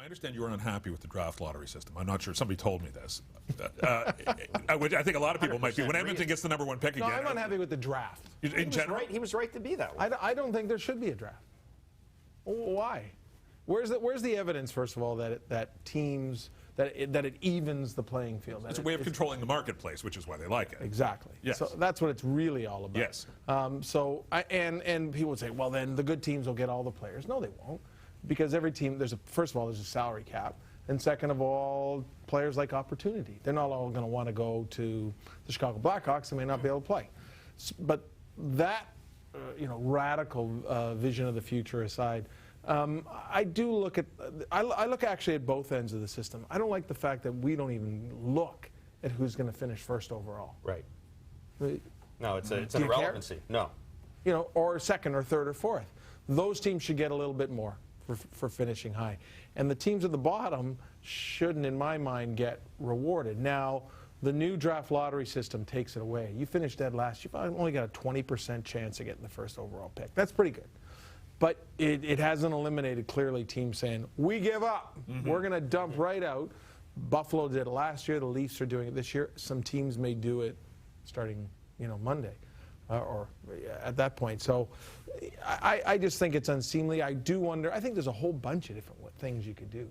I understand you were unhappy with the draft lottery system. I'm not sure. Somebody told me this. Which I think a lot of people might be. When Edmonton gets the #1 pick again. No, I'm unhappy with the draft. In general? He was right to be that way. I don't think there should be a draft. Why? Where's the evidence, first of all, that it evens the playing field? It's a way of controlling the marketplace, which is why they like it. Exactly. Yes. So that's what it's really all about. Yes. And people would say, well, then the good teams will get all the players. No, they won't, because every team first of all, there's a salary cap, and second of all, players like opportunity. They're not all going to want to go to the Chicago Blackhawks. They may not be able to play. But that radical vision of the future aside, I do look at, I look actually at both ends of the system. I don't like the fact that we don't even look at who's going to finish first overall. Right. No, it's an you irrelevancy. Care? No. Or second or third or fourth. Those teams should get a little bit more for finishing high. And the teams at the bottom shouldn't, in my mind, get rewarded. Now, the new draft lottery system takes it away. You finish dead last, you've only got a 20% chance of getting the first overall pick. That's pretty good. But it hasn't eliminated, clearly, teams saying, we give up. We're going to dump right out. Buffalo did it last year. The Leafs are doing it this year. Some teams may do it starting, Monday or at that point. So I just think it's unseemly. I do wonder. I think there's a whole bunch of different things you could do.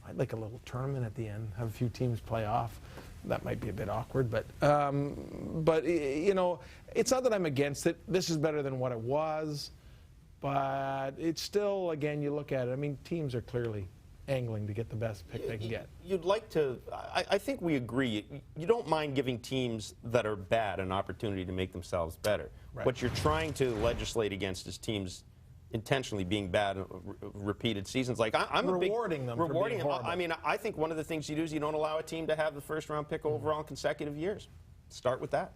I'd like a little tournament at the end, have a few teams play off. That might be a bit awkward, but it's not that I'm against it. This is better than what it was. But it's still, again, you look at it, I mean, teams are clearly angling to get the best pick they can get. You'd like to, I think we agree, you don't mind giving teams that are bad an opportunity to make themselves better. Right. What you're trying to legislate against is teams intentionally being bad repeated seasons. Like I'm rewarding them for being horrible. I mean, I think one of the things you do is you don't allow a team to have the first-round pick overall in consecutive years. Start with that.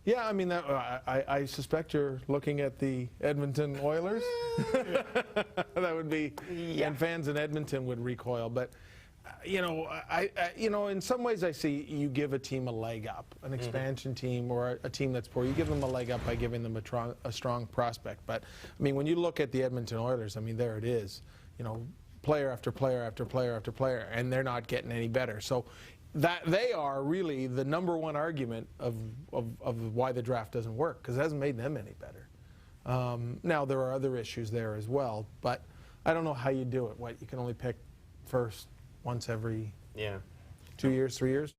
Yeah, I mean, I suspect you're looking at the Edmonton Oilers. That would be, and fans in Edmonton would recoil. But, in some ways I see you give a team a leg up, an expansion team or a team that's poor. You give them a leg up by giving them a strong prospect. But, I mean, when you look at the Edmonton Oilers, I mean, there it is. Player after player after player after player, and they're not getting any better. So that they are really the #1 argument of why the draft doesn't work, because it hasn't made them any better. Now, there are other issues there as well, but I don't know how you do it. You can only pick first once every 2 years, 3 years?